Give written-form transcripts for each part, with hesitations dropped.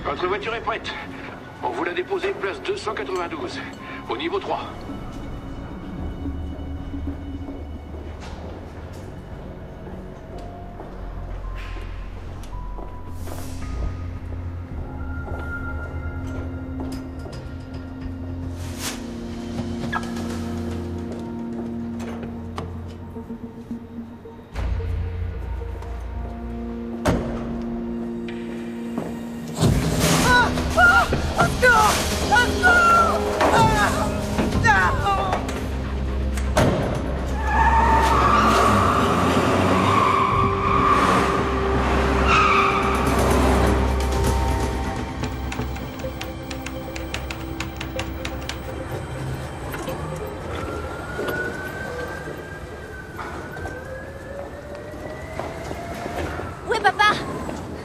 Votre voiture est prête. On vous l'a déposée place 292, au niveau 3. Où est papa?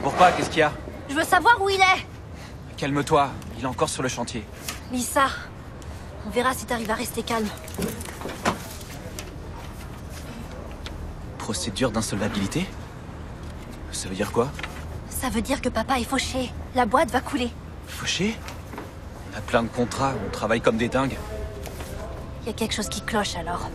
Pourquoi? Qu'est-ce qu'il y a? Je veux savoir où il est. Calme-toi, il est encore sur le chantier. Lisa, on verra si t'arrives à rester calme. Procédure d'insolvabilité? Ça veut dire quoi? Ça veut dire que papa est fauché. La boîte va couler. Fauché? On a plein de contrats, on travaille comme des dingues. Il y a quelque chose qui cloche alors.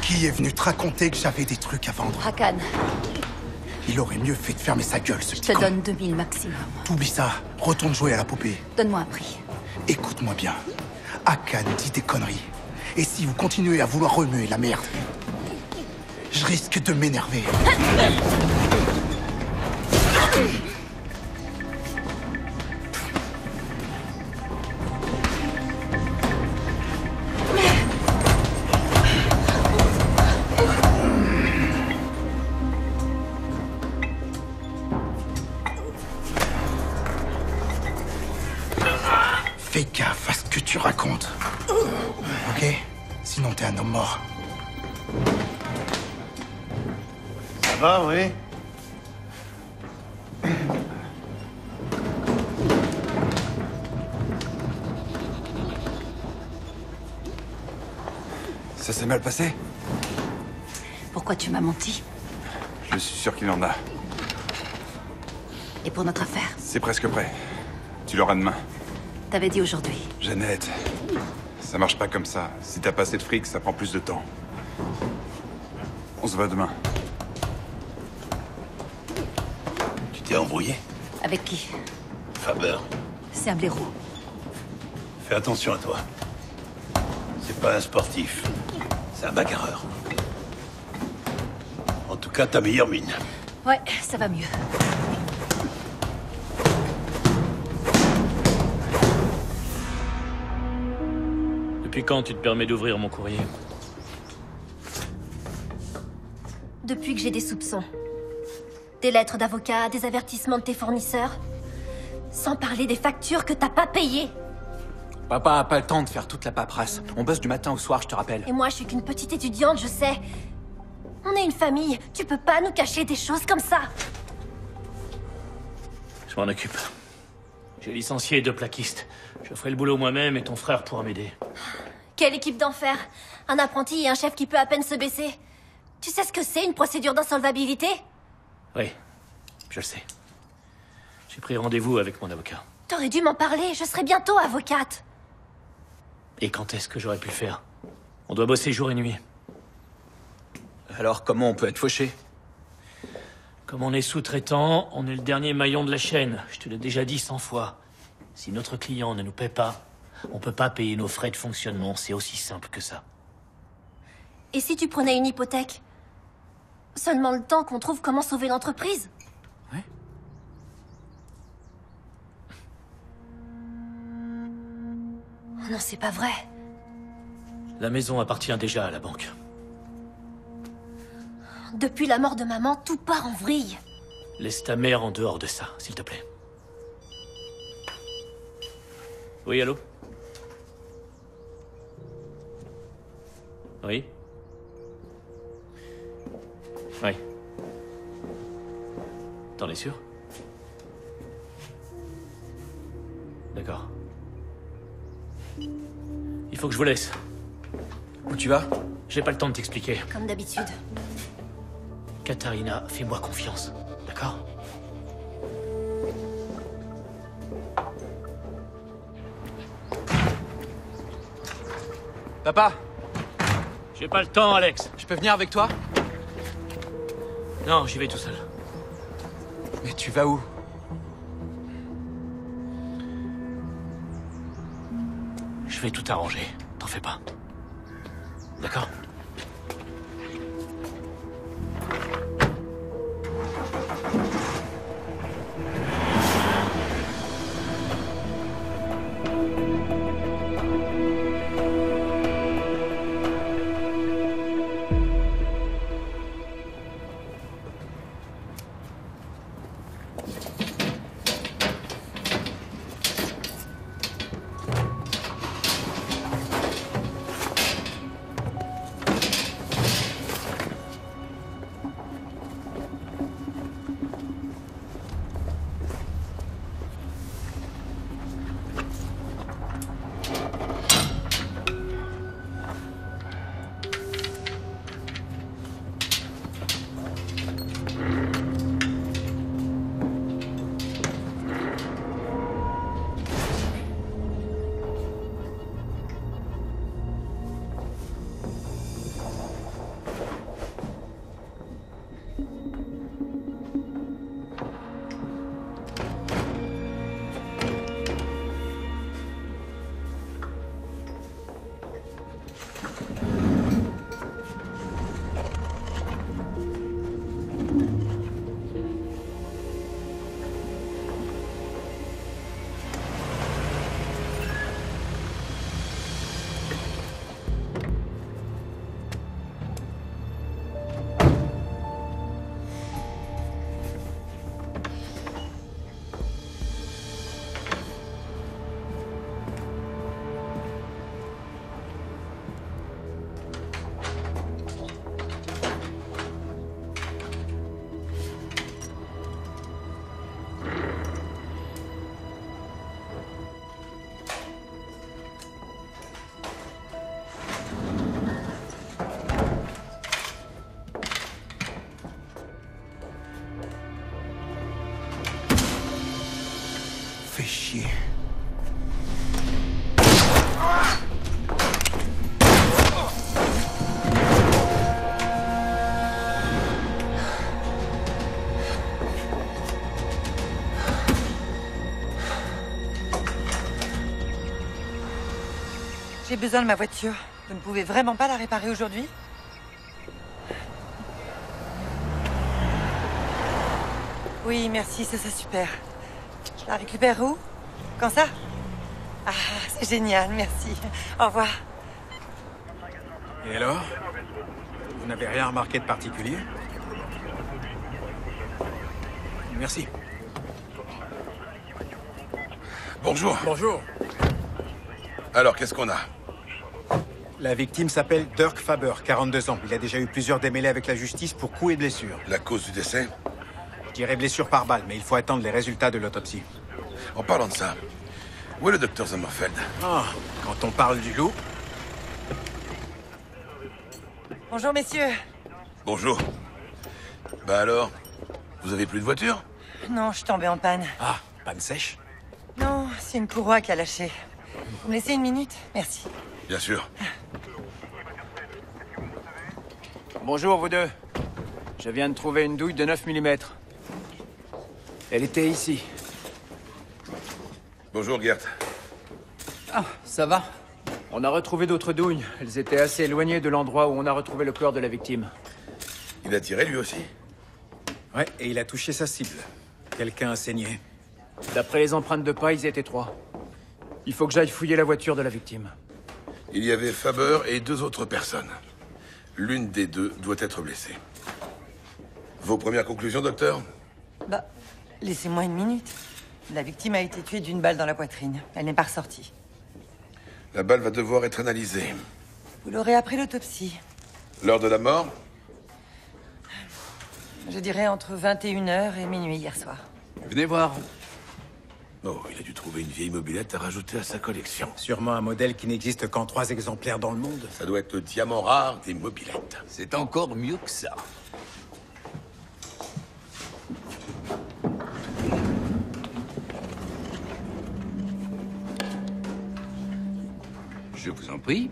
Qui est venu te raconter que j'avais des trucs à vendre? Hakan, Il aurait mieux fait de fermer sa gueule, ce je petit te con. donne 2000 maximum. T'oublies ça, retourne jouer à la poupée. Donne-moi un prix. Écoute-moi bien. Hakan dit des conneries. Et si vous continuez à vouloir remuer la merde, je risque de m'énerver. Fais gaffe à ce que tu racontes. Ok? Sinon t'es un homme mort. Ça va, oui? Ça s'est mal passé? Pourquoi tu m'as menti? Je suis sûr qu'il en a. Et pour notre affaire? C'est presque prêt. Tu l'auras demain. T'avais dit aujourd'hui. Jeannette, ça marche pas comme ça. Si t'as pas assez de fric, ça prend plus de temps. On se voit demain. Tu t'es embrouillé? Avec qui? Faber, C'est un blaireau. fais attention à toi. C'est pas un sportif. C'est un bagarreur. En tout cas, ta meilleure mine. Ouais, ça va mieux. Depuis quand tu te permets d'ouvrir mon courrier? Depuis que j'ai des soupçons. Des lettres d'avocat, des avertissements de tes fournisseurs. Sans parler des factures que t'as pas payées. Papa a pas le temps de faire toute la paperasse. On bosse du matin au soir, je te rappelle. Et moi, je suis qu'une petite étudiante, je sais. On est une famille. Tu peux pas nous cacher des choses comme ça. Je m'en occupe. J'ai licencié 2 plaquistes. Je ferai le boulot moi-même et ton frère pourra m'aider. Quelle équipe d'enfer. Un apprenti et un chef qui peut à peine se baisser. Tu sais ce que c'est, une procédure d'insolvabilité? Oui, je le sais. J'ai pris rendez-vous avec mon avocat. T'aurais dû m'en parler, je serai bientôt avocate. Et quand est-ce que j'aurais pu le faire? On doit bosser jour et nuit. Alors comment on peut être fauché? Comme on est sous-traitant, on est le dernier maillon de la chaîne. Je te l'ai déjà dit 100 fois. Si notre client ne nous paie pas, on peut pas payer nos frais de fonctionnement. C'est aussi simple que ça. Et si tu prenais une hypothèque? Seulement le temps qu'on trouve comment sauver l'entreprise? Ouais. Oh non, c'est pas vrai. La maison appartient déjà à la banque. Depuis la mort de maman, tout part en vrille. Laisse ta mère en dehors de ça, s'il te plaît. Oui, allô? Oui? Oui. T'en es sûr? D'accord. Il faut que je vous laisse. Où tu vas? J'ai pas le temps de t'expliquer. Comme d'habitude. Katharina, fais-moi confiance. D'accord? Papa, J'ai pas le temps, Alex. je peux venir avec toi? Non, j'y vais tout seul. Mais tu vas où? Je vais tout arranger. T'en fais pas. D'accord? Fais chier. J'ai besoin de ma voiture. Vous ne pouvez vraiment pas la réparer aujourd'hui? Oui, merci, ça c'est super. Je la récupère où? Quand ça? Ah, c'est génial, merci. Au revoir. Et alors? Vous n'avez rien remarqué de particulier? Merci. Bonjour. Bonjour. Alors, qu'est-ce qu'on a? La victime s'appelle Dirk Faber, 42 ans. Il a déjà eu plusieurs démêlés avec la justice pour coups et blessures. La cause du décès? Je dirais blessure par balle, mais il faut attendre les résultats de l'autopsie. En parlant de ça, où est le docteur Sommerfeld? Ah, quand on parle du loup... Bonjour, messieurs. Bonjour. Bah alors, vous avez plus de voiture? Non, je suis tombée en panne. Ah, panne sèche? Non, c'est une courroie qui a lâché. Vous me laissez une minute? Merci. Bien sûr. Bonjour, vous deux. Je viens de trouver une douille de 9 mm. Elle était ici. Bonjour, Gert. Ah, ça va. On a retrouvé d'autres douilles. Elles étaient assez éloignées de l'endroit où on a retrouvé le corps de la victime. Il a tiré lui aussi? Ouais, et il a touché sa cible. Quelqu'un a saigné. D'après les empreintes de pas, ils étaient 3. Il faut que j'aille fouiller la voiture de la victime. Il y avait Faber et 2 autres personnes. L'une des 2 doit être blessée. Vos premières conclusions, docteur? Bah, laissez-moi une minute. La victime a été tuée d'une balle dans la poitrine. Elle n'est pas ressortie. La balle va devoir être analysée. Vous l'aurez après l'autopsie. L'heure de la mort? Je dirais entre 21h et minuit hier soir. Venez voir. Oh, il a dû trouver une vieille mobilette à rajouter à sa collection. Sûrement un modèle qui n'existe qu'en 3 exemplaires dans le monde. Ça doit être le diamant rare des mobilettes. C'est encore mieux que ça. Je vous en prie.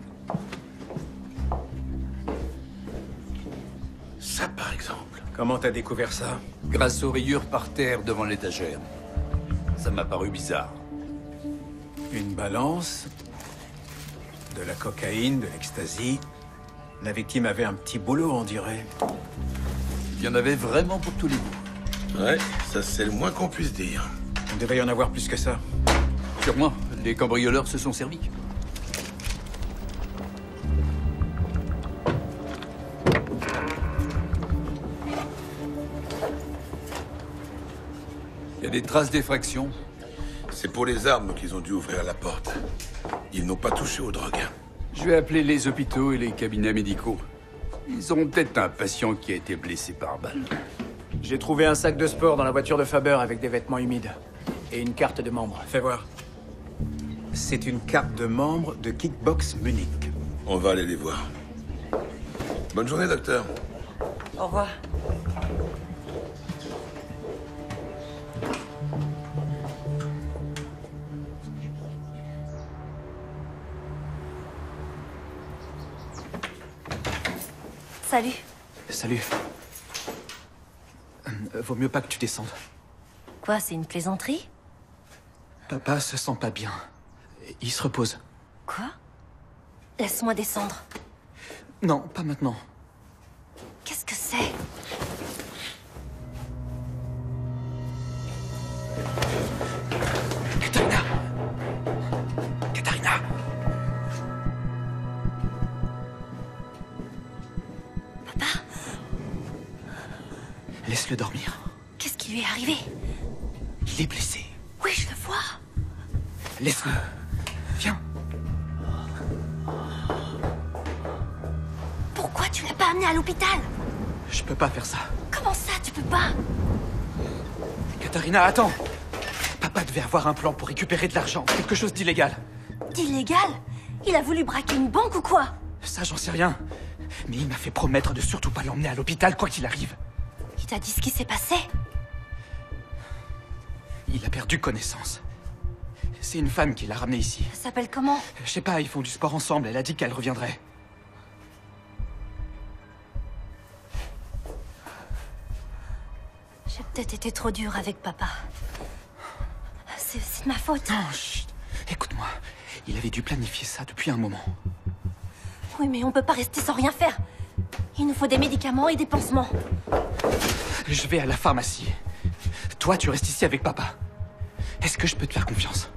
Ça, par exemple. Comment t'as découvert ça? Grâce aux rayures par terre devant l'étagère. Ça m'a paru bizarre. Une balance, de la cocaïne, de l'ecstasy. La victime avait un petit boulot, on dirait. Il y en avait vraiment pour tous les goûts. Ouais, ça c'est le moins qu'on puisse dire. Il devait y en avoir plus que ça. Sûrement, les cambrioleurs se sont servis. Il y a des traces d'effraction. C'est pour les armes qu'ils ont dû ouvrir la porte. Ils n'ont pas touché aux drogues. Je vais appeler les hôpitaux et les cabinets médicaux. Ils auront peut-être un patient qui a été blessé par balle. J'ai trouvé un sac de sport dans la voiture de Faber avec des vêtements humides. Et une carte de membre. Fais voir. C'est une carte de membre de Kickbox Munich. On va aller les voir. Bonne journée, docteur. Au revoir. Salut. Salut. Vaut mieux pas que tu descendes. Quoi, c'est une plaisanterie? Papa se sent pas bien. Il se repose. Quoi? Laisse-moi descendre. Non, pas maintenant. Qu'est-ce que c'est? Katharina! Katharina! Papa? Laisse-le dormir. Qu'est-ce qui lui est arrivé? Il est blessé. Oui, je le vois. Laisse-le. Viens. Pourquoi tu l'as pas amené à l'hôpital? Je peux pas faire ça. Comment ça, tu peux pas? Katharina, attends. Papa devait avoir un plan pour récupérer de l'argent. Quelque chose d'illégal. D'illégal? Il a voulu braquer une banque ou quoi? Ça, j'en sais rien. Mais il m'a fait promettre de surtout pas l'emmener à l'hôpital, quoi qu'il arrive. Il t'a dit ce qui s'est passé? Il a perdu connaissance. C'est une femme qui l'a ramené ici. Ça s'appelle comment? Je sais pas, ils font du sport ensemble. Elle a dit qu'elle reviendrait. J'ai peut-être été trop dure avec papa. C'est de ma faute. Non, chut. Écoute-moi. Il avait dû planifier ça depuis un moment. Oui, mais on peut pas rester sans rien faire. Il nous faut des médicaments et des pansements. Je vais à la pharmacie. Toi, tu restes ici avec papa. Est-ce que je peux te faire confiance?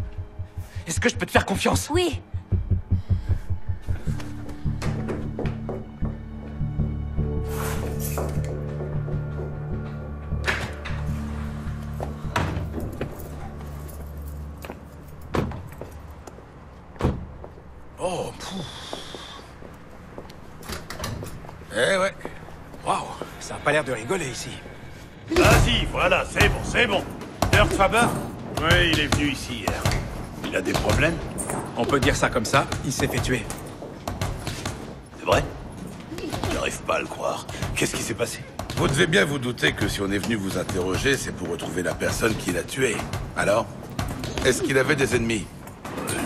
Est-ce que je peux te faire confiance? Oui. Oh, eh ouais. Waouh, ça a pas l'air de rigoler ici. Vas-y, voilà, c'est bon. Dirk Faber? Oui, il est venu ici hier. Il a des problèmes? On peut dire ça comme ça, il s'est fait tuer. C'est vrai? J'arrive pas à le croire. Qu'est-ce qui s'est passé? Vous devez bien vous douter que si on est venu vous interroger, c'est pour retrouver la personne qui l'a tué. Alors? Est-ce qu'il avait des ennemis?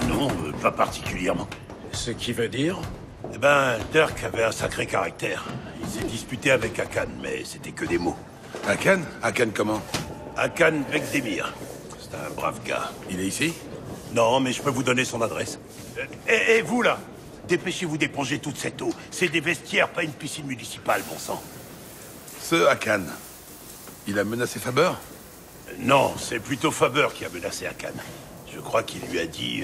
Non, pas particulièrement. Ce qui veut dire? Eh ben, Dirk avait un sacré caractère. Il s'est disputé avec Hakan, mais c'était que des mots. Hakan? Hakan comment? Hakan Bekdemir. C'est un brave gars. Il est ici? Non, mais je peux vous donner son adresse. Et vous, là? Dépêchez-vous d'éponger toute cette eau. C'est des vestiaires, pas une piscine municipale, bon sang. Ce Hakan, il a menacé Faber? Non, c'est plutôt Faber qui a menacé Hakan. Je crois qu'il lui a dit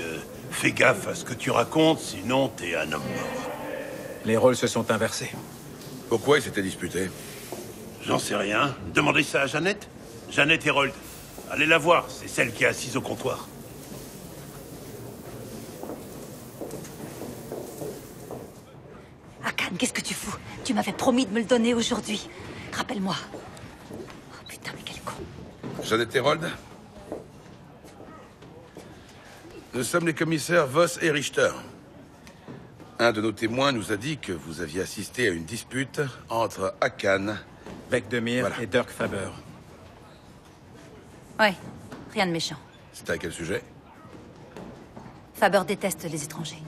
fais gaffe à ce que tu racontes, sinon t'es un homme mort. Les rôles se sont inversés. Pourquoi ils s'étaient disputés? J'en sais rien. Demandez ça à Jeannette. Jeannette Herold. Allez la voir, c'est celle qui est assise au comptoir. Hakan, qu'est-ce que tu fous? Tu m'avais promis de me le donner aujourd'hui. Rappelle-moi. Putain, mais quel con. Jeannette Herold? Nous sommes les commissaires Voss et Richter. Un de nos témoins nous a dit que vous aviez assisté à une dispute entre Hakan... Bekdemir et Dirk Faber. Ouais, rien de méchant. C'était à quel sujet? Faber déteste les étrangers.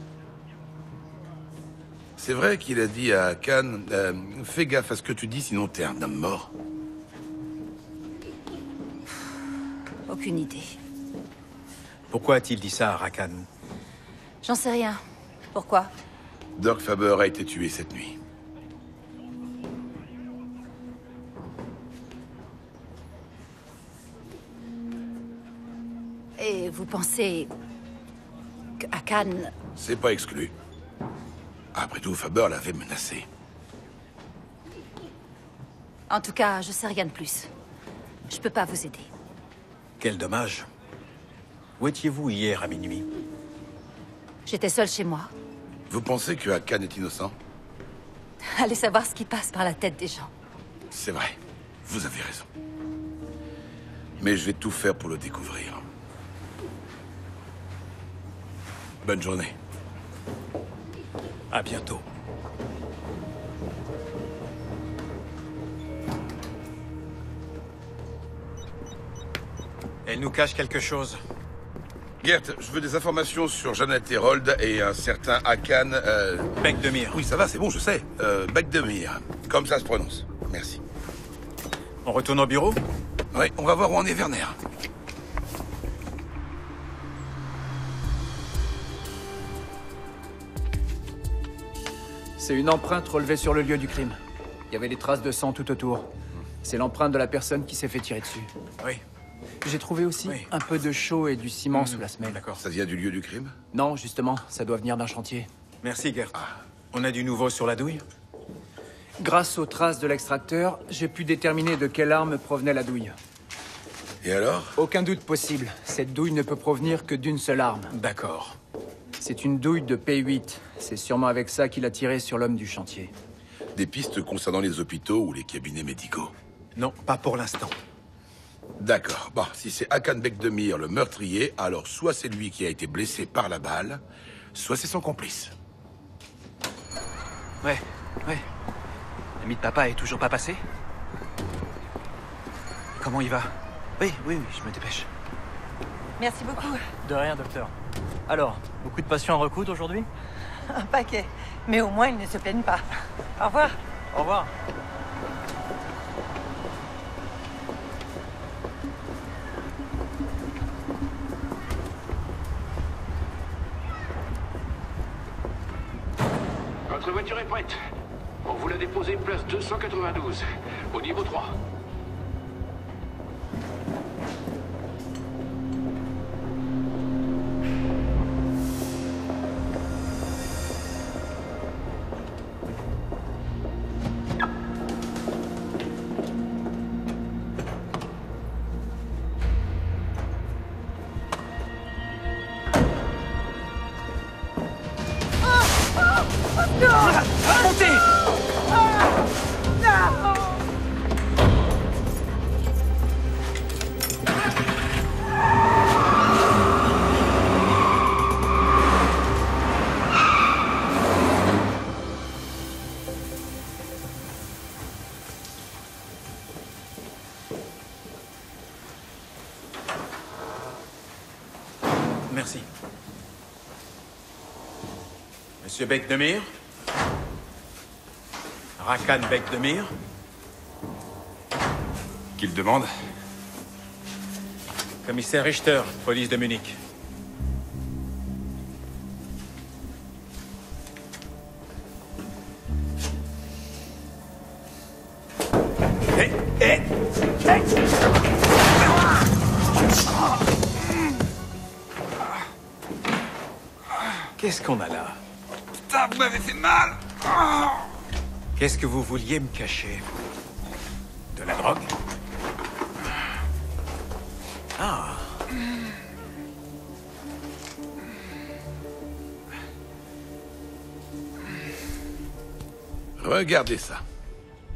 C'est vrai qu'il a dit à Hakan, fais gaffe à ce que tu dis, sinon t'es un homme mort. Aucune idée. Pourquoi a-t-il dit ça à Rakan? J'en sais rien. Pourquoi? Dirk Faber a été tué cette nuit. Et vous pensez... que Hakan... C'est pas exclu. Après tout, Faber l'avait menacé. En tout cas, je sais rien de plus. Je peux pas vous aider. Quel dommage. Où étiez-vous hier à minuit? J'étais seule chez moi. Vous pensez que Hakan est innocent? Allez savoir ce qui passe par la tête des gens. C'est vrai. Vous avez raison. Mais je vais tout faire pour le découvrir. Bonne journée. À bientôt. Elle nous cache quelque chose. Gert, je veux des informations sur Jeannette Herold et un certain Hakan... Bekdemir. Oui, ça va, c'est bon, je sais. Bekdemir. Comme ça se prononce. Merci. On retourne au bureau? Oui, on va voir où en est Werner. C'est une empreinte relevée sur le lieu du crime. Il y avait des traces de sang tout autour. C'est l'empreinte de la personne qui s'est fait tirer dessus. Oui. J'ai trouvé aussi un peu de chaux et du ciment sous la semelle. D'accord. Ça vient du lieu du crime? Non, justement, ça doit venir d'un chantier. Merci, Gert. On a du nouveau sur la douille? Grâce aux traces de l'extracteur, j'ai pu déterminer de quelle arme provenait la douille. Et alors? Aucun doute possible. Cette douille ne peut provenir que d'une seule arme. D'accord. C'est une douille de P8. C'est sûrement avec ça qu'il a tiré sur l'homme du chantier. Des pistes concernant les hôpitaux ou les cabinets médicaux? Non, pas pour l'instant. D'accord. Bon, si c'est Hakan Bekdemir, le meurtrier, alors soit c'est lui qui a été blessé par la balle, soit c'est son complice. Ouais. L'ami de papa est toujours pas passé? Comment il va? Oui, je me dépêche. Merci beaucoup. De rien, docteur. Alors, beaucoup de patients en recoudre aujourd'hui? Un paquet. Mais au moins, ils ne se plaignent pas. Au revoir. Au revoir. Votre voiture est prête. On vous l'a déposée place 292, au niveau 3. Merci. Monsieur Bekdemir? Rakan Bekdemir? Qu'il demande? Commissaire Richter, police de Munich. Qu'est-ce qu'on a là? Putain, vous m'avez fait mal! Qu'est-ce que vous vouliez me cacher? De la drogue? Ah. Regardez ça.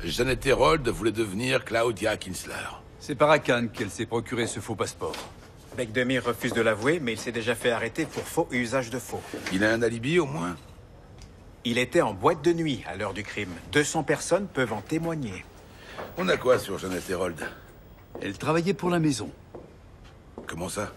Jeannette Herold voulait devenir Claudia Kinsler. C'est par Akan qu'elle s'est procuré ce faux passeport. Bekdemir refuse de l'avouer, mais il s'est déjà fait arrêter pour faux et usage de faux. Il a un alibi, au moins? Il était en boîte de nuit à l'heure du crime. 200 personnes peuvent en témoigner. On a quoi sur Jeannette Herold? Elle travaillait pour la maison. Comment ça?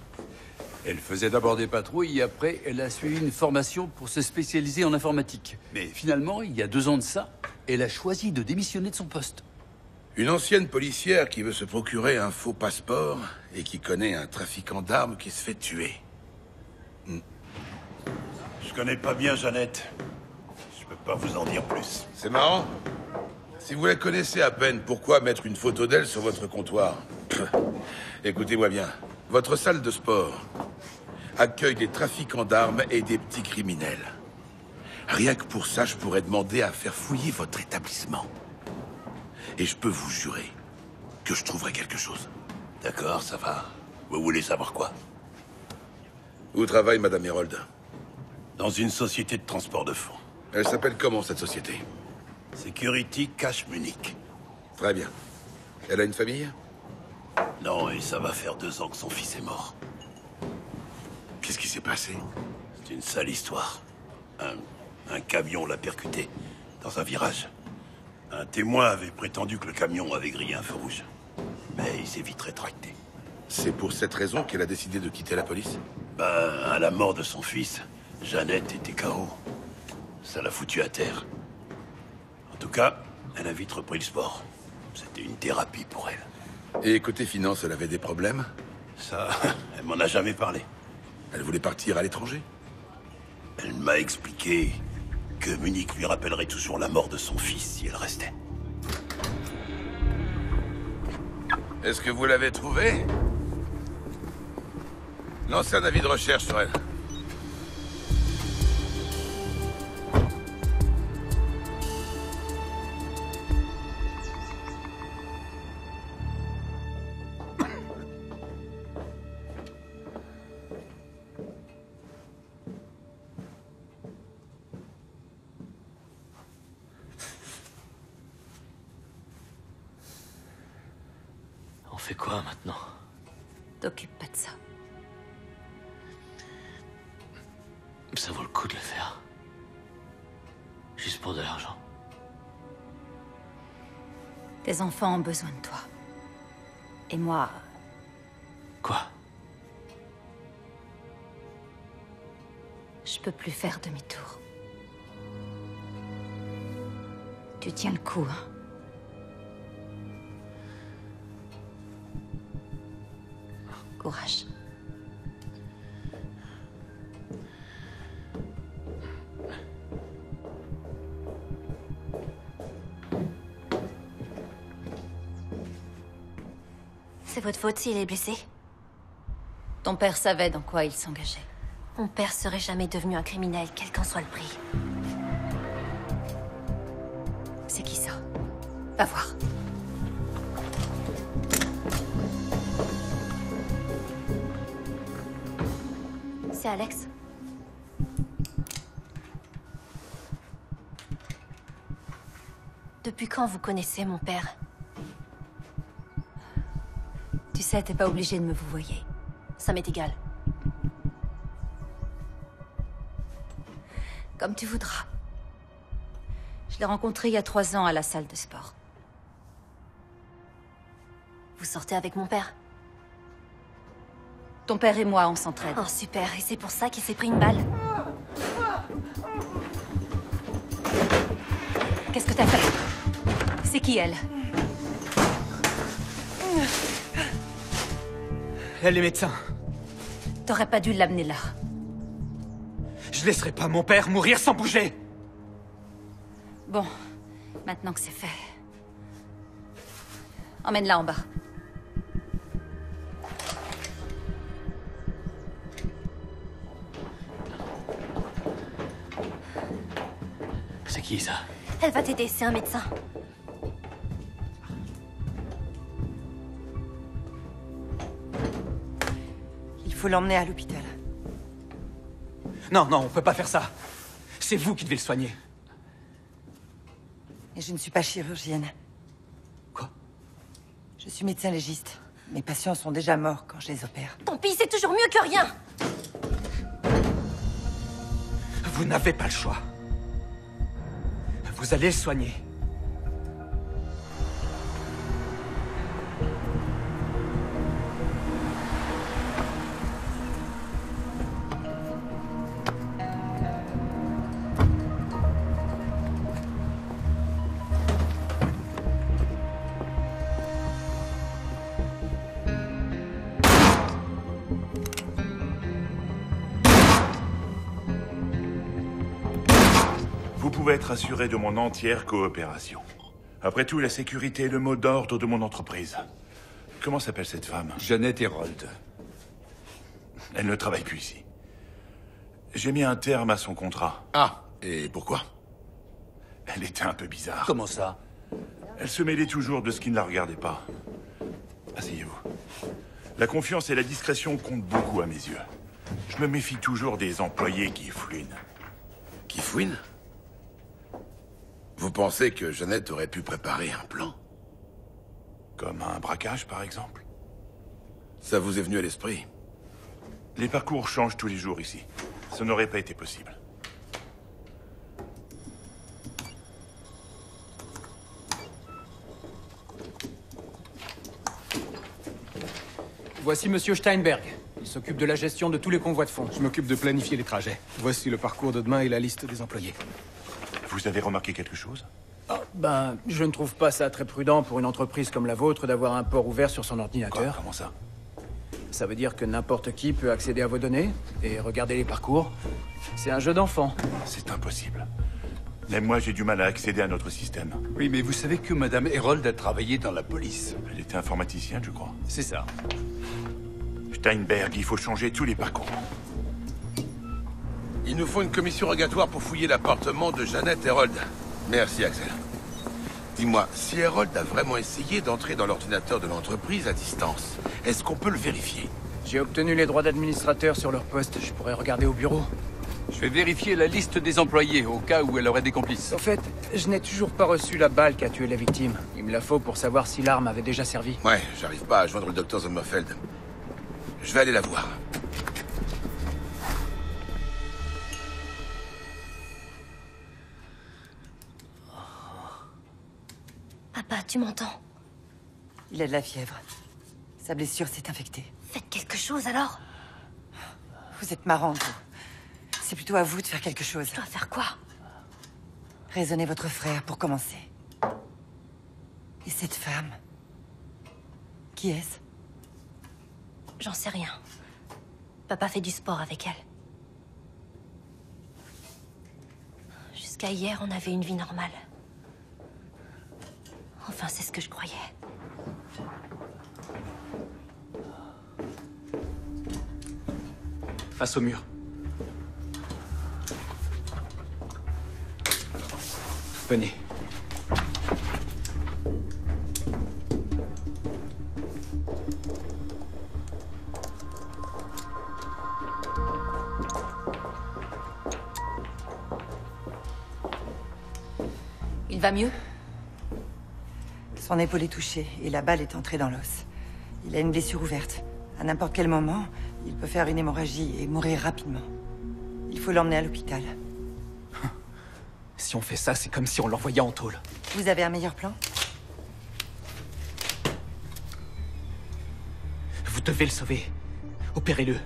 Elle faisait d'abord des patrouilles et après, elle a suivi une formation pour se spécialiser en informatique. Mais finalement, il y a 2 ans de ça, elle a choisi de démissionner de son poste. Une ancienne policière qui veut se procurer un faux passeport et qui connaît un trafiquant d'armes qui se fait tuer. Je connais pas bien Jeannette. Je peux pas vous en dire plus. C'est marrant. Si vous la connaissez à peine, pourquoi mettre une photo d'elle sur votre comptoir? Écoutez-moi bien. Votre salle de sport accueille des trafiquants d'armes et des petits criminels. Rien que pour ça, je pourrais demander à faire fouiller votre établissement. Et je peux vous jurer que je trouverai quelque chose. D'accord, ça va. Vous voulez savoir quoi? Où travaille Madame Herold? Dans une société de transport de fonds. Elle s'appelle comment, cette société? Security Cash Munich. Très bien. Elle a une famille? Non, et ça va faire 2 ans que son fils est mort. Qu'est-ce qui s'est passé? C'est une sale histoire. Un camion l'a percuté dans un virage. Un témoin avait prétendu que le camion avait grillé un feu rouge. Mais il s'est vite rétracté. C'est pour cette raison qu'elle a décidé de quitter la police? À la mort de son fils, Jeannette était KO. Ça l'a foutue à terre. En tout cas, elle a vite repris le sport. C'était une thérapie pour elle. Et côté finance, elle avait des problèmes? Ça, elle m'en a jamais parlé. Elle voulait partir à l'étranger? Elle m'a expliqué que Munich lui rappellerait toujours la mort de son fils si elle restait. Est-ce que vous l'avez trouvé? Lancez un avis de recherche sur elle. On fait quoi maintenant? T'occupe pas de ça. Ça vaut le coup de le faire. Juste pour de l'argent. Tes enfants ont besoin de toi. Et moi... Quoi? Je peux plus faire demi-tour. Tu tiens le coup, hein? Courage. C'est votre faute s'il est blessé? Ton père savait dans quoi il s'engageait. Mon père serait jamais devenu un criminel, quel qu'en soit le prix. C'est qui ça? Va voir. C'est Alex. Depuis quand vous connaissez mon père? Tu sais, t'es pas obligé de me vouvoyer. Ça m'est égal. Comme tu voudras. Je l'ai rencontré il y a 3 ans à la salle de sport. Vous sortez avec mon père? Ton père et moi, on s'entraide. Oh, super. Et c'est pour ça qu'il s'est pris une balle? Qu'est-ce que t'as fait? C'est qui, elle? Elle est médecin. T'aurais pas dû l'amener là. Je laisserai pas mon père mourir sans bouger. Bon, maintenant que c'est fait... Emmène-la en bas. C'est qui, ça? Elle va t'aider, c'est un médecin. Il faut l'emmener à l'hôpital. Non, non, on peut pas faire ça. C'est vous qui devez le soigner. Et je ne suis pas chirurgienne. Quoi? Je Je suis médecin légiste. Mes patients sont déjà morts quand je les opère. Tant pis, c'est toujours mieux que rien. Vous n'avez pas le choix. Vous allez le soigner. Vous pouvez être assuré de mon entière coopération. Après tout, la sécurité est le mot d'ordre de mon entreprise. Comment s'appelle cette femme? Jeannette Herold. Elle ne travaille plus ici. J'ai mis un terme à son contrat. Ah, et pourquoi? Elle était un peu bizarre. Comment ça? Elle se mêlait toujours de ce qui ne la regardait pas. Asseyez-vous. La confiance et la discrétion comptent beaucoup à mes yeux. Je me méfie toujours des employés qui fouinent. Qui fouine? Vous pensez que Jeannette aurait pu préparer un plan? Comme un braquage, par exemple? Ça vous est venu à l'esprit? Les parcours changent tous les jours ici. Ça n'aurait pas été possible. Voici Monsieur Steinberg. Il s'occupe de la gestion de tous les convois de fonds. Je m'occupe de planifier les trajets. Voici le parcours de demain et la liste des employés. Vous avez remarqué quelque chose? Je ne trouve pas ça très prudent pour une entreprise comme la vôtre d'avoir un port ouvert sur son ordinateur. Comment ça? Ça veut dire que n'importe qui peut accéder à vos données et regarder les parcours. C'est un jeu d'enfant. C'est impossible. Même moi, j'ai du mal à accéder à notre système. Oui, mais vous savez que Madame Herold a travaillé dans la police. Elle était informaticienne, je crois. C'est ça. Steinberg, il faut changer tous les parcours. Il nous faut une commission rogatoire pour fouiller l'appartement de Jeannette Herold. Merci, Axel. Dis-moi, si Herold a vraiment essayé d'entrer dans l'ordinateur de l'entreprise à distance, est-ce qu'on peut le vérifier? J'ai obtenu les droits d'administrateur sur leur poste. Je pourrais regarder au bureau. Je vais vérifier la liste des employés, au cas où elle aurait des complices. Au fait, je n'ai toujours pas reçu la balle qui a tué la victime. Il me la faut pour savoir si l'arme avait déjà servi. Ouais, j'arrive pas à joindre le docteur Sommerfeld. Je vais aller la voir. Papa, tu m'entends? Il a de la fièvre. Sa blessure s'est infectée. Faites quelque chose alors. Vous êtes marrante, vous. C'est plutôt à vous de faire quelque chose. Je dois faire quoi? Raisonnez votre frère pour commencer. Et cette femme? Qui est-ce? J'en sais rien. Papa fait du sport avec elle. Jusqu'à hier, on avait une vie normale. Enfin, c'est ce que je croyais. Face au mur. Venez. Il va mieux? Son épaule est touchée et la balle est entrée dans l'os. Il a une blessure ouverte. À n'importe quel moment, il peut faire une hémorragie et mourir rapidement. Il faut l'emmener à l'hôpital. Si on fait ça, c'est comme si on l'envoyait en tôle. Vous avez un meilleur plan? Vous devez le sauver. Opérez-le.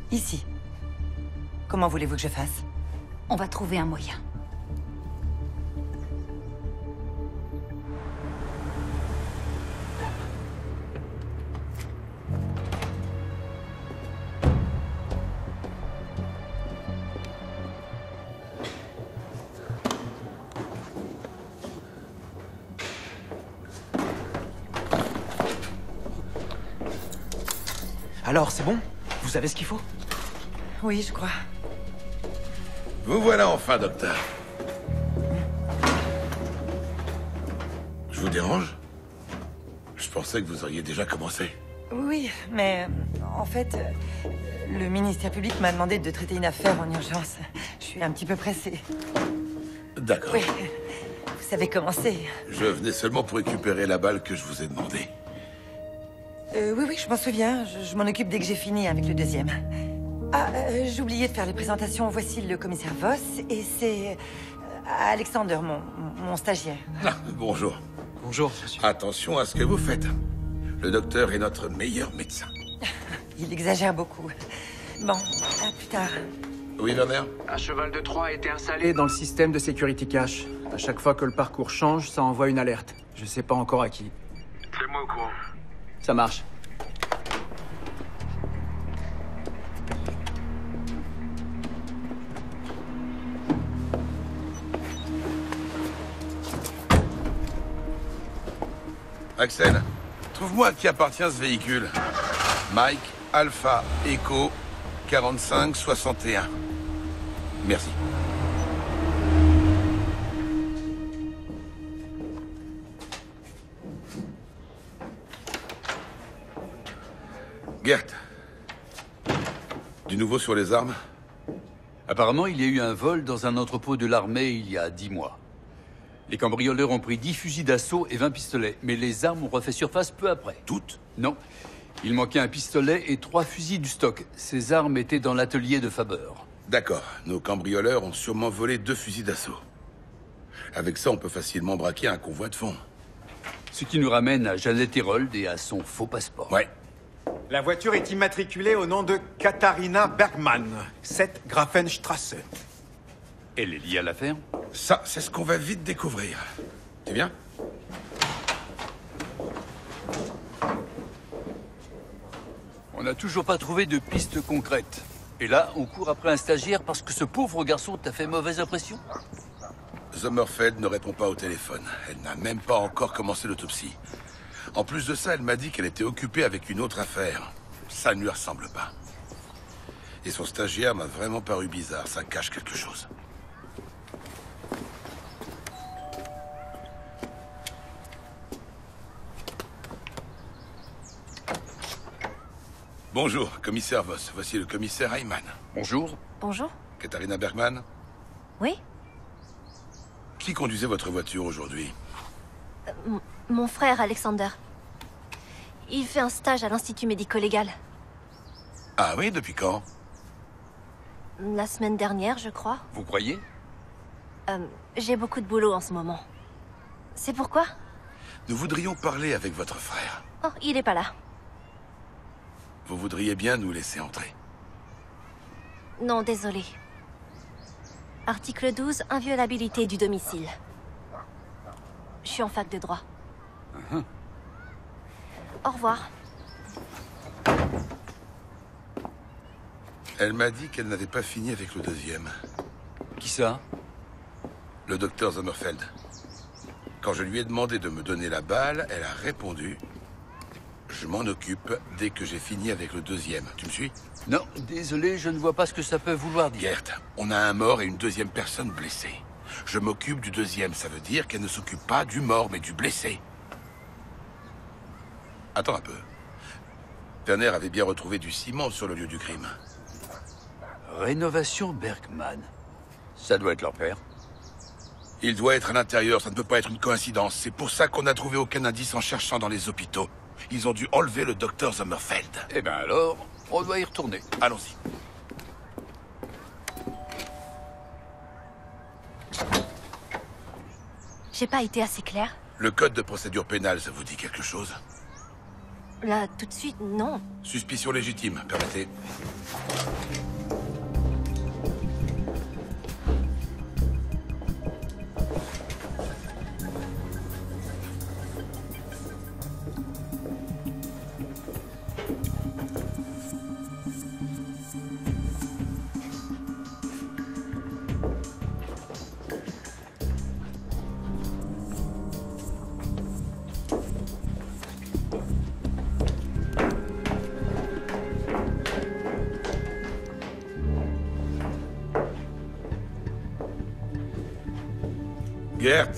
Ici. Comment voulez-vous que je fasse? On va trouver un moyen. Alors, c'est bon? Vous avez ce qu'il faut? Oui, je crois. Vous voilà enfin, docteur. Je vous dérange? Je pensais que vous auriez déjà commencé. Oui, mais en fait, le ministère public m'a demandé de traiter une affaire en urgence. Je suis un petit peu pressée. D'accord. Oui. Vous savez comment c'est. Je venais seulement pour récupérer la balle que je vous ai demandé. Oui, je m'en souviens. Je m'en occupe dès que j'ai fini avec le deuxième. Ah, j'ai oublié de faire les présentations. Voici le commissaire Voss et c'est Alexander, mon stagiaire. Ah, bonjour. Bonjour, monsieur. Attention à ce que vous faites. Le docteur est notre meilleur médecin. Il exagère beaucoup. Bon, à plus tard. Oui, Werner? Un cheval de Troie a été installé Et dans le système de Security Cache. À chaque fois que le parcours change, ça envoie une alerte. Je sais pas encore à qui. Fais-moi au courant. Ça marche. Axel, trouve-moi à qui appartient ce véhicule. Mike, Alpha, Echo, 4561. Merci. Gert. Du nouveau sur les armes? Apparemment, il y a eu un vol dans un entrepôt de l'armée il y a 10 mois. Les cambrioleurs ont pris 10 fusils d'assaut et 20 pistolets, mais les armes ont refait surface peu après. Toutes? Non. Il manquait un pistolet et 3 fusils du stock. Ces armes étaient dans l'atelier de Faber. D'accord. Nos cambrioleurs ont sûrement volé 2 fusils d'assaut. Avec ça, on peut facilement braquer un convoi de fonds. Ce qui nous ramène à Janet Herold et à son faux passeport. Ouais. La voiture est immatriculée au nom de Katharina Bergman, 7 Grafenstrasse. Elle est liée à l'affaire? Ça, c'est ce qu'on va vite découvrir. Tu viens? On n'a toujours pas trouvé de piste concrète. Et là, on court après un stagiaire parce que ce pauvre garçon t'a fait mauvaise impression? Sommerfeld ne répond pas au téléphone. Elle n'a même pas encore commencé l'autopsie. En plus de ça, elle m'a dit qu'elle était occupée avec une autre affaire. Ça ne lui ressemble pas. Et son stagiaire m'a vraiment paru bizarre. Ça cache quelque chose. Bonjour, commissaire Voss. Voici le commissaire Ayman. Bonjour. Bonjour. Katharina Bergman. Oui? Qui conduisait votre voiture aujourd'hui? Mon frère, Alexander. Il fait un stage à l'Institut médico-légal. Ah oui, depuis quand? La semaine dernière, je crois. Vous croyez? J'ai beaucoup de boulot en ce moment. C'est pourquoi? Nous voudrions parler avec votre frère. Oh, il est pas là. Vous voudriez bien nous laisser entrer? Non, désolé. Article 12, inviolabilité du domicile. Je suis en fac de droit. Au revoir. Elle m'a dit qu'elle n'avait pas fini avec le deuxième. Qui ça? Le docteur Sommerfeld. Quand je lui ai demandé de me donner la balle, elle a répondu: je m'en occupe dès que j'ai fini avec le deuxième. Tu me suis? Non, désolé, je ne vois pas ce que ça peut vouloir dire. Gert, on a un mort et une deuxième personne blessée. Je m'occupe du deuxième, ça veut dire qu'elle ne s'occupe pas du mort, mais du blessé. Attends un peu. Werner avait bien retrouvé du ciment sur le lieu du crime. Rénovation Bergman. Ça doit être leur père. Il doit être à l'intérieur, ça ne peut pas être une coïncidence. C'est pour ça qu'on n'a trouvé aucun indice en cherchant dans les hôpitaux. Ils ont dû enlever le docteur Sommerfeld. Eh ben alors, on doit y retourner. Allons-y. J'ai pas été assez claire. Le code de procédure pénale, ça vous dit quelque chose? Là, tout de suite, non. Suspicion légitime, permettez. Gert.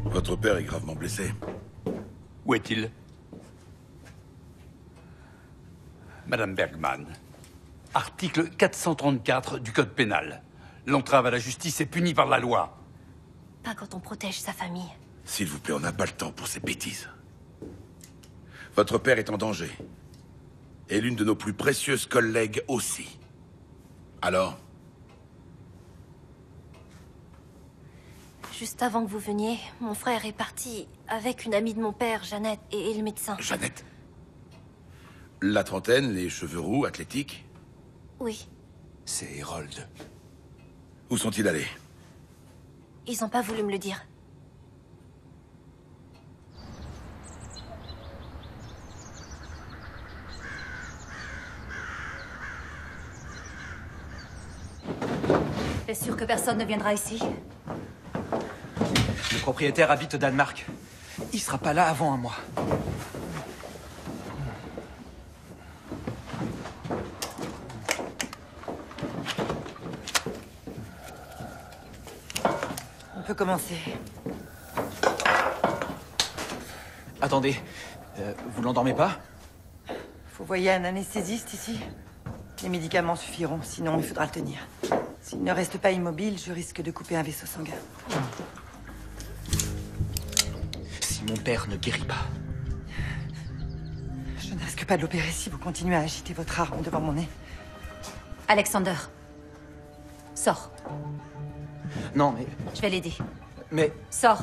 Votre père est gravement blessé. Où est-il? Madame Bergman, Article 434 du Code pénal. L'entrave à la justice est punie par la loi. Pas quand on protège sa famille. S'il vous plaît, on n'a pas le temps pour ces bêtises. Votre père est en danger. Et l'une de nos plus précieuses collègues aussi. Alors? Juste avant que vous veniez, mon frère est parti avec une amie de mon père, Jeannette, et le médecin. Jeannette? La trentaine, les cheveux roux, athlétiques? Oui. C'est Hérold. Où sont-ils allés? Ils n'ont pas voulu me le dire. T'es sûr que personne ne viendra ici? Le propriétaire habite au Danemark. Il sera pas là avant un mois. On peut commencer. Attendez, vous l'endormez pas? Faut voyer un anesthésiste ici. Les médicaments suffiront, sinon il faudra le tenir. S'il ne reste pas immobile, je risque de couper un vaisseau sanguin. Si mon père ne guérit pas... Je ne risque pas de l'opérer si vous continuez à agiter votre arme devant mon nez. Alexander. Sors. Non, mais... Je vais l'aider. Mais... Sors.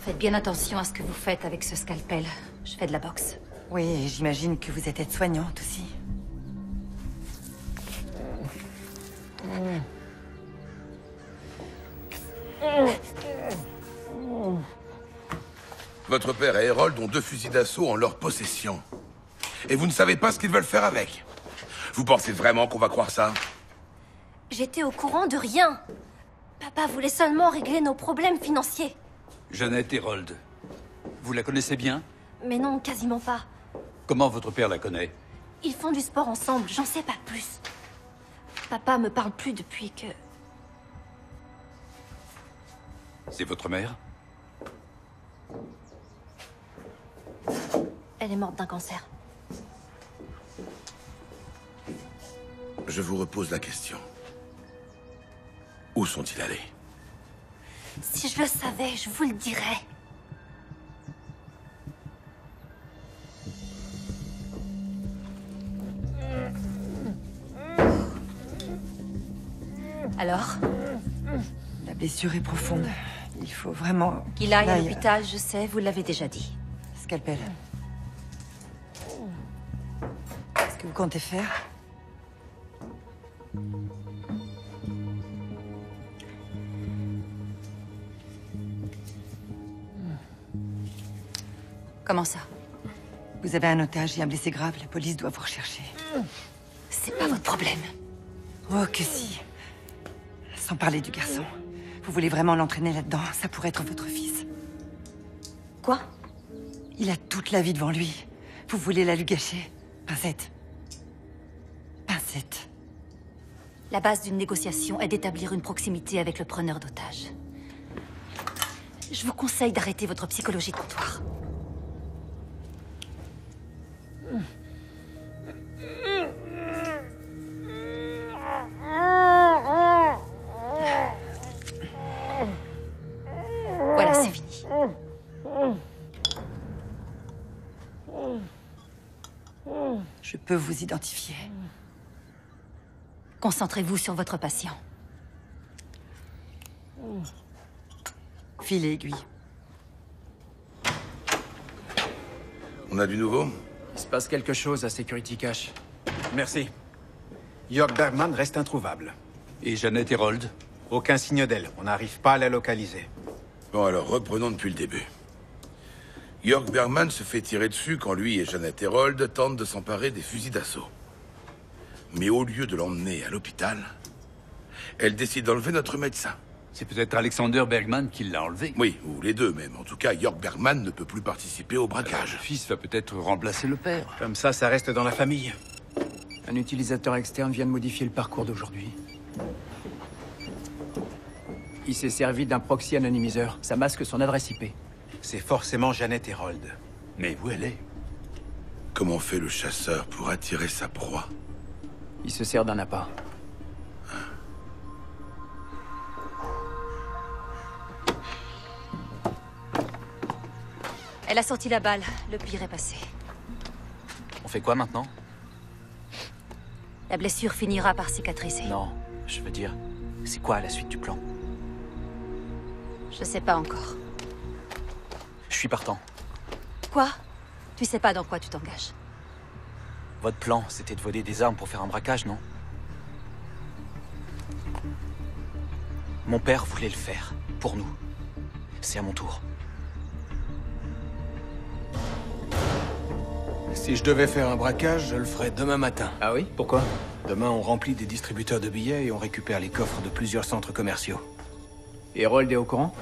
Faites bien attention à ce que vous faites avec ce scalpel. Je fais de la boxe. Oui, et j'imagine que vous êtes aide-soignante aussi. Votre père et Hérold ont 2 fusils d'assaut en leur possession. Et vous ne savez pas ce qu'ils veulent faire avec. Vous pensez vraiment qu'on va croire ça? J'étais au courant de rien. Papa voulait seulement régler nos problèmes financiers. Jeannette Hérold. Vous la connaissez bien? Mais non, quasiment pas. Comment votre père la connaît? Ils font du sport ensemble, j'en sais pas plus. Papa me parle plus depuis que... C'est votre mère? Elle est morte d'un cancer. Je vous repose la question. Où sont-ils allés? Si je le savais, je vous le dirais. Alors? La blessure est profonde. Il faut vraiment... Qu'il aille à l'hôpital, je sais, vous l'avez déjà dit. Scalpel. Qu'est-ce que vous comptez faire? Comment ça? Vous avez un otage et un blessé grave. La police doit vous rechercher. C'est pas votre problème. Oh, que si. Sans parler du garçon. Vous voulez vraiment l'entraîner là-dedans? Ça pourrait être votre fils. Quoi? Il a toute la vie devant lui. Vous voulez la lui gâcher? Pincette. Pincette. La base d'une négociation est d'établir une proximité avec le preneur d'otages. Je vous conseille d'arrêter votre psychologie de comptoir. Voilà, c'est fini. Je peux vous identifier. Concentrez-vous sur votre patient. Fil et aiguille. On a du nouveau? Il se passe quelque chose à Security Cache. Merci. Jörg Bergman reste introuvable. Et Jeannette Hérold? Aucun signe d'elle. On n'arrive pas à la localiser. Bon alors, reprenons depuis le début. Jörg Bergman se fait tirer dessus quand lui et Jeannette Hérold tentent de s'emparer des fusils d'assaut. Mais au lieu de l'emmener à l'hôpital, elle décide d'enlever notre médecin. C'est peut-être Alexander Bergman qui l'a enlevé. Oui, ou les deux même. En tout cas, Jörg Bergman ne peut plus participer au braquage. Le fils va peut-être remplacer le père. Comme ça reste dans la famille. Un utilisateur externe vient de modifier le parcours d'aujourd'hui. Il s'est servi d'un proxy anonymiseur. Ça masque son adresse IP. C'est forcément Jeannette Hérold. Mais où elle est? Comment fait le chasseur pour attirer sa proie? Il se sert d'un appât. Elle a sorti la balle. Le pire est passé. On fait quoi maintenant? La blessure finira par cicatriser. Non, je veux dire, c'est quoi la suite du plan? Je sais pas encore. Je suis partant. Quoi? Tu sais pas dans quoi tu t'engages. Votre plan, c'était de voler des armes pour faire un braquage, non? Mon père voulait le faire, pour nous. C'est à mon tour. Si je devais faire un braquage, je le ferais demain matin. Ah oui? Pourquoi? Demain, on remplit des distributeurs de billets et on récupère les coffres de plusieurs centres commerciaux. Harold est au courant?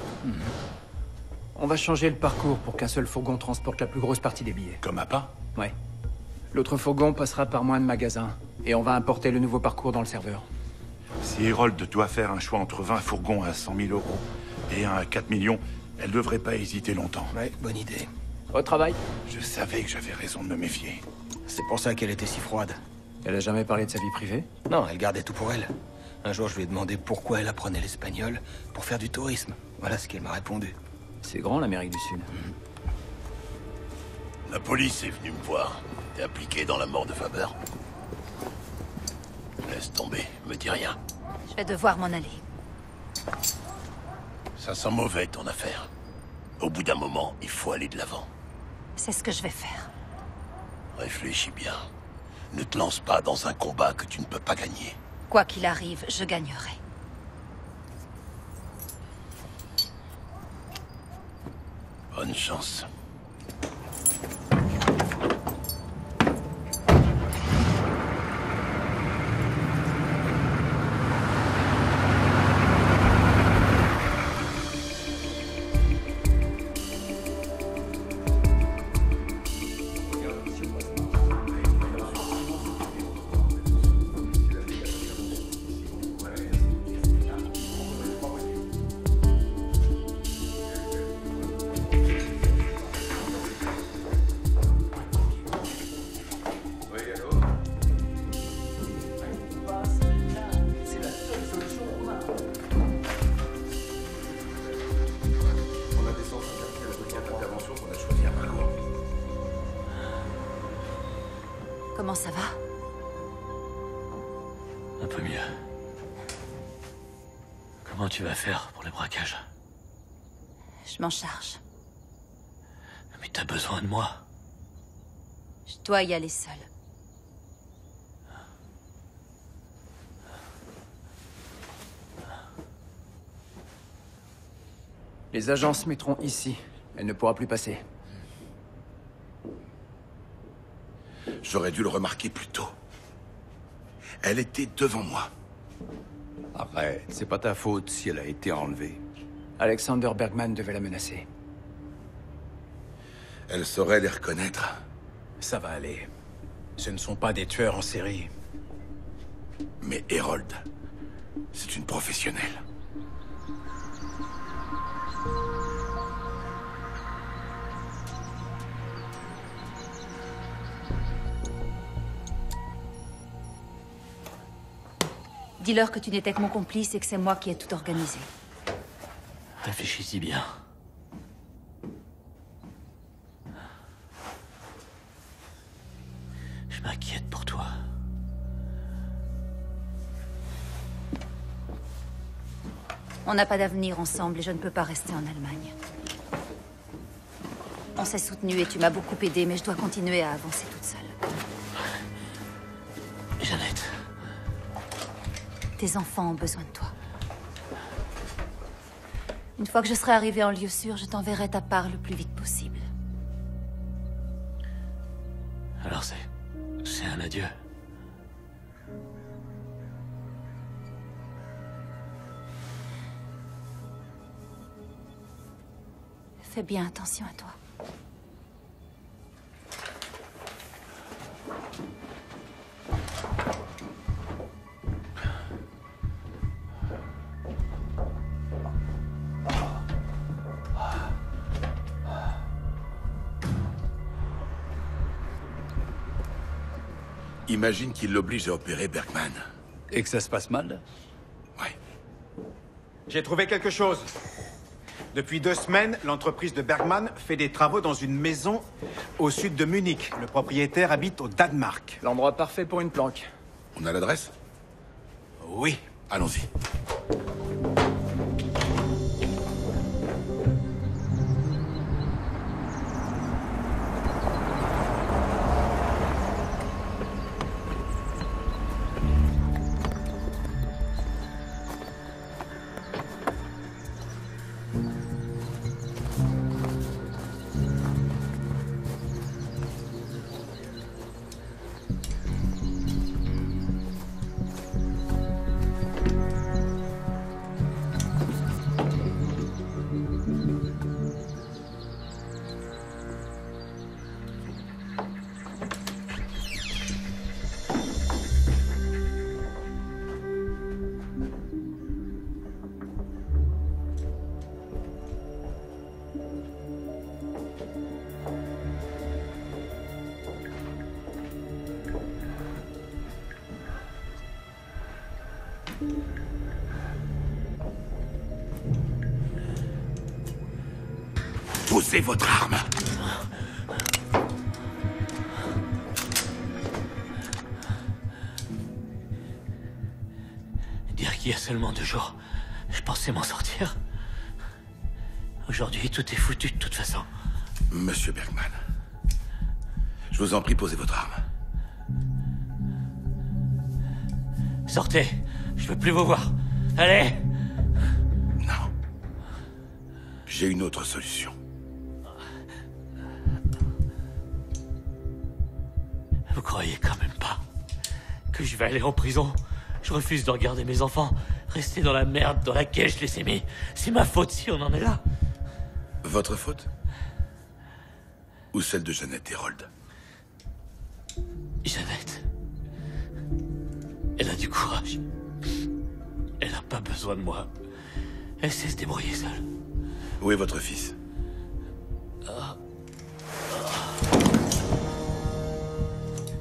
On va changer le parcours pour qu'un seul fourgon transporte la plus grosse partie des billets. Comme appât? Ouais. L'autre fourgon passera par moins de magasins. Et on va importer le nouveau parcours dans le serveur. Si Harold doit faire un choix entre 20 fourgons à 100 000 euros et un à 4 millions, elle devrait pas hésiter longtemps. Ouais, bonne idée. Au travail? Je savais que j'avais raison de me méfier. C'est pour ça qu'elle était si froide. Elle a jamais parlé de sa vie privée? Non, elle gardait tout pour elle. Un jour, je lui ai demandé pourquoi elle apprenait l'espagnol pour faire du tourisme. Voilà ce qu'elle m'a répondu. C'est grand, l'Amérique du Sud. La police est venue me voir. T'es impliqué dans la mort de Faber? Laisse tomber, me dis rien. Je vais devoir m'en aller. Ça sent mauvais, ton affaire. Au bout d'un moment, il faut aller de l'avant. C'est ce que je vais faire. Réfléchis bien. Ne te lance pas dans un combat que tu ne peux pas gagner. Quoi qu'il arrive, je gagnerai. Bonne chance. Comment ça va? Un peu mieux. Comment tu vas faire pour le braquage? Je m'en charge. Mais t'as besoin de moi. Je dois y aller seule. Les agents se mettront ici. Elle ne pourra plus passer. J'aurais dû le remarquer plus tôt. Elle était devant moi. Arrête, c'est pas ta faute si elle a été enlevée. Alexander Bergman devait la menacer. Elle saurait les reconnaître. Ça va aller. Ce ne sont pas des tueurs en série. Mais Harold, c'est une professionnelle. Dis-leur que tu n'étais que mon complice et que c'est moi qui ai tout organisé. Réfléchis-y bien. Je m'inquiète pour toi. On n'a pas d'avenir ensemble et je ne peux pas rester en Allemagne. On s'est soutenus et tu m'as beaucoup aidé, mais je dois continuer à avancer toute seule. Jeannette. Tes enfants ont besoin de toi. Une fois que je serai arrivée en lieu sûr, je t'enverrai ta part le plus vite possible. Alors c'est un adieu. Fais bien attention à toi. Imagine qu'il l'oblige à opérer Bergman. Et que ça se passe mal? J'ai trouvé quelque chose. Depuis 2 semaines, l'entreprise de Bergman fait des travaux dans une maison au sud de Munich. Le propriétaire habite au Danemark. L'endroit parfait pour une planque. On a l'adresse? Oui. Allons-y. Posez votre arme. Dire qu'il y a seulement 2 jours, je pensais m'en sortir. Aujourd'hui, tout est foutu de toute façon. Monsieur Bergman, je vous en prie, posez votre arme. Sortez, je veux plus vous voir. Allez! Non. J'ai une autre solution. Vous croyez quand même pas que je vais aller en prison? Je refuse de regarder mes enfants rester dans la merde dans laquelle je les ai mis. C'est ma faute si on en est là. Votre faute? Ou celle de Jeannette Herold? Jeannette. Elle a du courage. Elle n'a pas besoin de moi. Elle sait se débrouiller seule. Où est votre fils?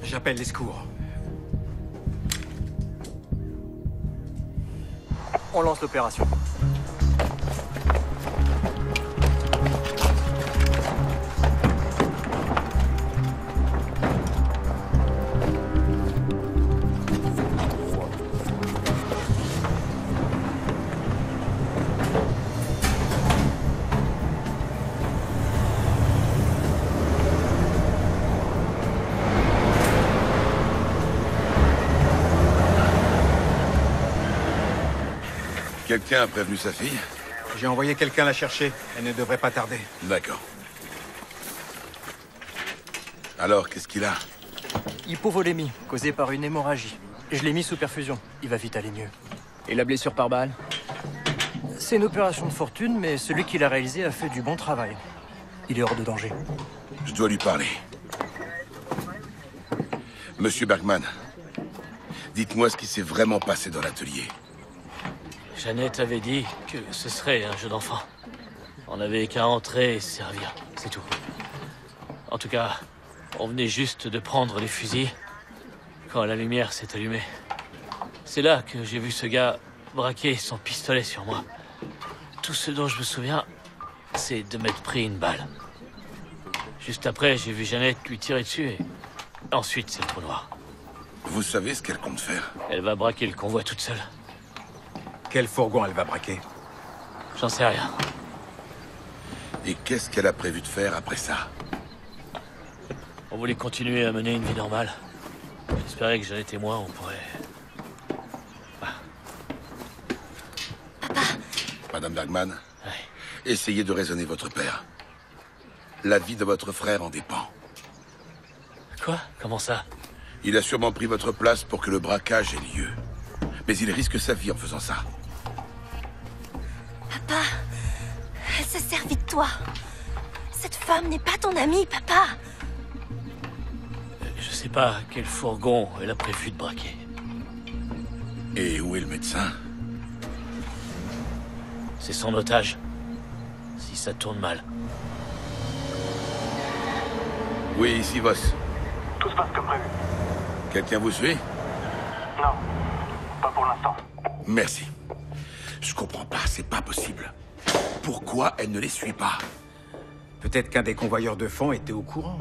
J'appelle les secours. On lance l'opération. Quelqu'un a prévenu sa fille? J'ai envoyé quelqu'un la chercher. Elle ne devrait pas tarder. D'accord. Alors, qu'est-ce qu'il a? Hypovolémie, causée par une hémorragie. Je l'ai mis sous perfusion. Il va vite aller mieux. Et la blessure par balle? C'est une opération de fortune, mais celui qui l'a réalisée a fait du bon travail. Il est hors de danger. Je dois lui parler. Monsieur Bergman, dites-moi ce qui s'est vraiment passé dans l'atelier. Jeannette avait dit que ce serait un jeu d'enfant. On n'avait qu'à entrer et se servir, c'est tout. En tout cas, on venait juste de prendre les fusils quand la lumière s'est allumée. C'est là que j'ai vu ce gars braquer son pistolet sur moi. Tout ce dont je me souviens, c'est de m'être pris une balle. Juste après, j'ai vu Jeannette lui tirer dessus et ensuite c'est le trou noir. Vous savez ce qu'elle compte faire? Elle va braquer le convoi toute seule. Quel fourgon elle va braquer? J'en sais rien. Et qu'est-ce qu'elle a prévu de faire après ça? On voulait continuer à mener une vie normale. J'espérais que Jeannette et moi, on pourrait... Madame Bergman, essayez de raisonner votre père. La vie de votre frère en dépend. Quoi? Comment ça? Il a sûrement pris votre place pour que le braquage ait lieu. Mais il risque sa vie en faisant ça. Papa, elle s'est servie de toi. Cette femme n'est pas ton amie, papa. Je sais pas quel fourgon elle a prévu de braquer. Et où est le médecin? C'est son otage. Si ça tourne mal. Oui, ici, Voss. Tout se passe comme prévu. Quelqu'un vous suit? Non, pas pour l'instant. Merci. Je comprends pas, c'est pas possible. Pourquoi elle ne les suit pas? Peut-être qu'un des convoyeurs de fonds était au courant.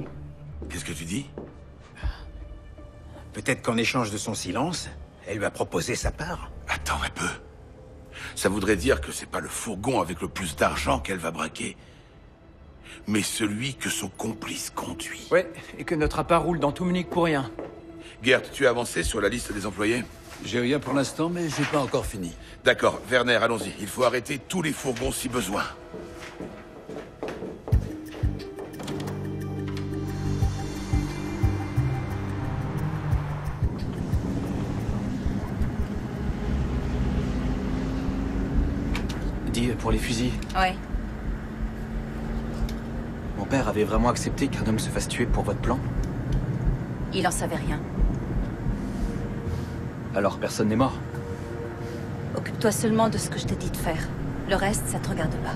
Qu'est-ce que tu dis? Peut-être qu'en échange de son silence, elle lui a proposé sa part. Attends un peu. Ça voudrait dire que c'est pas le fourgon avec le plus d'argent qu'elle va braquer, mais celui que son complice conduit. Ouais, et que notre appât roule dans tout Munich pour rien. Gert, tu as avancé sur la liste des employés? J'ai rien pour l'instant, mais j'ai pas encore fini. D'accord, Werner, allons-y. Il faut arrêter tous les fourgons si besoin. Dis, pour les fusils, Ouais. mon père avait vraiment accepté qu'un homme se fasse tuer pour votre plan? Il en savait rien. Alors personne n'est mort? Occupe-toi seulement de ce que je t'ai dit de faire. Le reste, ça te regarde pas.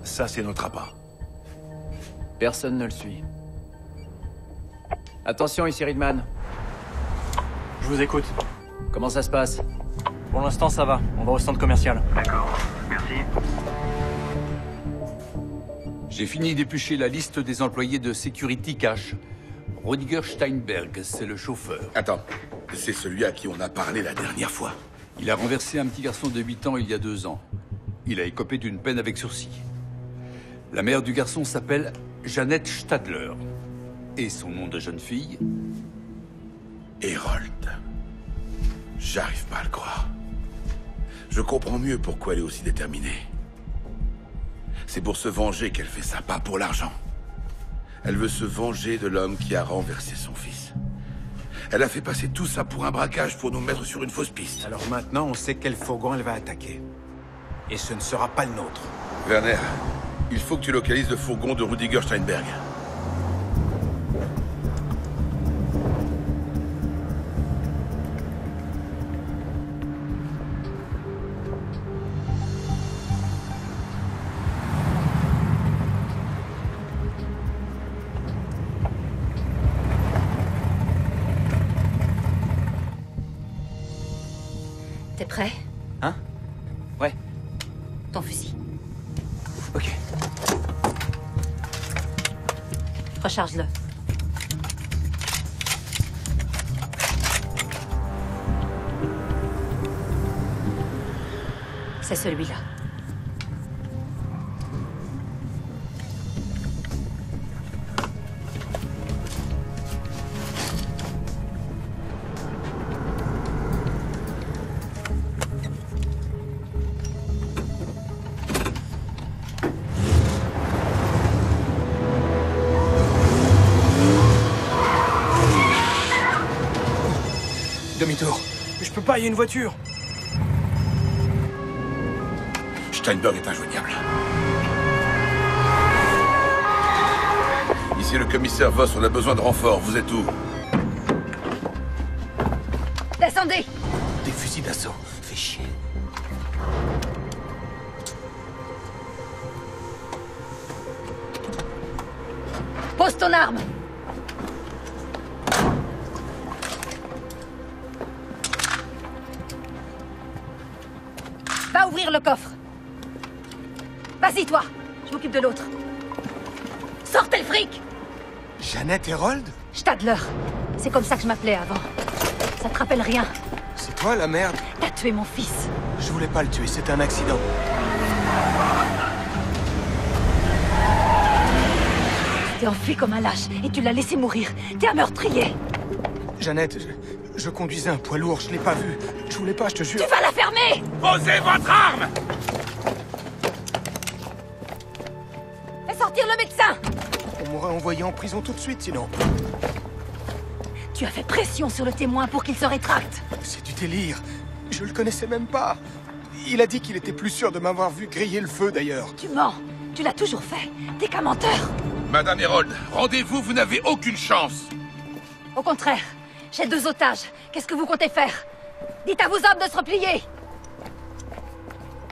Ça, c'est notre appât. Personne ne le suit. Attention, ici Ridman. Je vous écoute. Comment ça se passe? Pour l'instant, ça va. On va au centre commercial. D'accord, merci. J'ai fini d'éplucher la liste des employés de Security Cash. Rüdiger Steinberg, c'est le chauffeur. Attends, c'est celui à qui on a parlé la dernière fois. Il a renversé un petit garçon de 8 ans il y a 2 ans. Il a écopé d'une peine avec sursis. La mère du garçon s'appelle Jeannette Stadler. Et son nom de jeune fille? Hérold. J'arrive pas à le croire. Je comprends mieux pourquoi elle est aussi déterminée. C'est pour se venger qu'elle fait ça, pas pour l'argent. Elle veut se venger de l'homme qui a renversé son fils. Elle a fait passer tout ça pour un braquage, pour nous mettre sur une fausse piste. Alors maintenant, on sait quel fourgon elle va attaquer. Et ce ne sera pas le nôtre. Werner, il faut que tu localises le fourgon de Rüdiger Steinberg. T'es prêt? Hein? Ouais. Ton fusil. Ok. Recharge-le. C'est celui-là. Demi-tour. Je peux pas, il y a une voiture. Steinberg est injoignable. Ici le commissaire Voss, on a besoin de renfort. Vous êtes où? Descendez! Des fusils d'assaut. Fais chier. Pose ton arme! Va ouvrir le coffre. Vas-y, toi. Je m'occupe de l'autre. Sortez le fric! Jeannette Hérold? Stadler. C'est comme ça que je m'appelais avant. Ça te rappelle rien? C'est toi la merde? T'as tué mon fils. Je voulais pas le tuer, c'était un accident. Tu t'es enfui comme un lâche et tu l'as laissé mourir. T'es un meurtrier. Jeannette, je conduisais un poids lourd, je l'ai pas vu. Je voulais pas, je te jure. Tu vas la fermer! Posez votre arme! Fais sortir le médecin! On m'aurait envoyé en prison tout de suite, sinon. Tu as fait pression sur le témoin pour qu'il se rétracte. C'est du délire. Je le connaissais même pas. Il a dit qu'il était plus sûr de m'avoir vu griller le feu, d'ailleurs. Tu mens. Tu l'as toujours fait. T'es qu'un menteur. Madame Herold, rendez-vous, vous n'avez aucune chance. Au contraire, j'ai 2 otages. Qu'est-ce que vous comptez faire? Dites à vos hommes de se replier.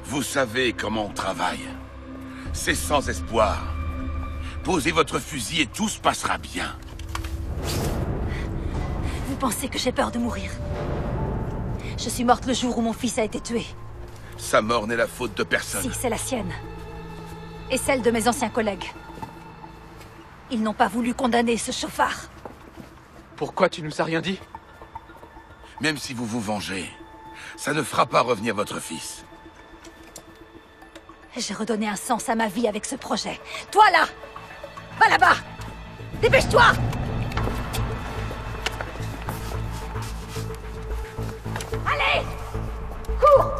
Vous savez comment on travaille. C'est sans espoir. Posez votre fusil et tout se passera bien. Vous pensez que j'ai peur de mourir? Je suis morte le jour où mon fils a été tué. Sa mort n'est la faute de personne. Si, c'est la sienne. Et celle de mes anciens collègues. Ils n'ont pas voulu condamner ce chauffard. Pourquoi tu nous as rien dit? Même si vous vous vengez, ça ne fera pas revenir votre fils. J'ai redonné un sens à ma vie avec ce projet. Toi, là! Va là-bas! Dépêche-toi! Allez! Cours!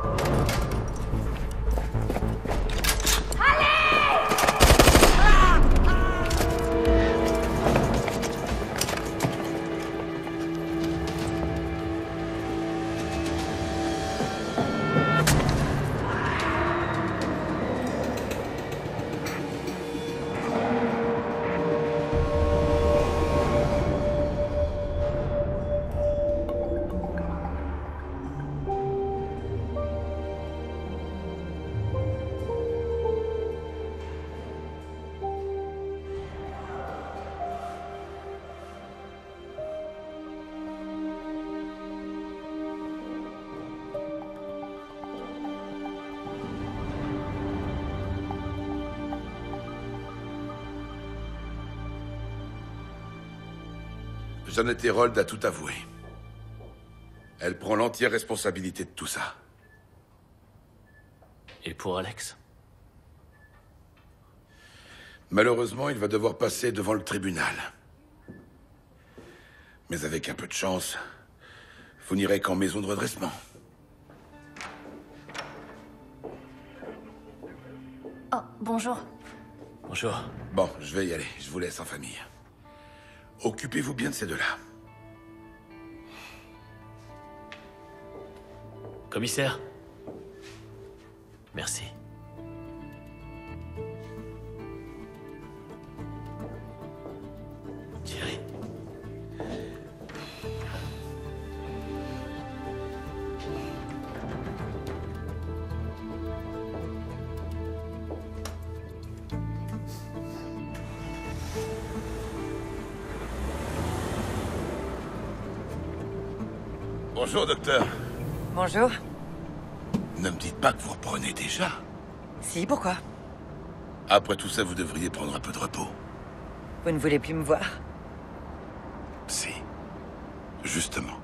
Janet Herold a tout avoué. Elle prend l'entière responsabilité de tout ça. Et pour Alex? Malheureusement, il va devoir passer devant le tribunal. Mais avec un peu de chance, vous n'irez qu'en maison de redressement. Oh, bonjour. Bonjour. Bon, je vais y aller. Je vous laisse en famille. Occupez-vous bien de ces deux-là. Commissaire? Merci. Thierry. Bonjour, docteur. Bonjour. Ne me dites pas que vous reprenez déjà. Si, pourquoi? Après tout ça, vous devriez prendre un peu de repos. Vous ne voulez plus me voir? Si. Justement.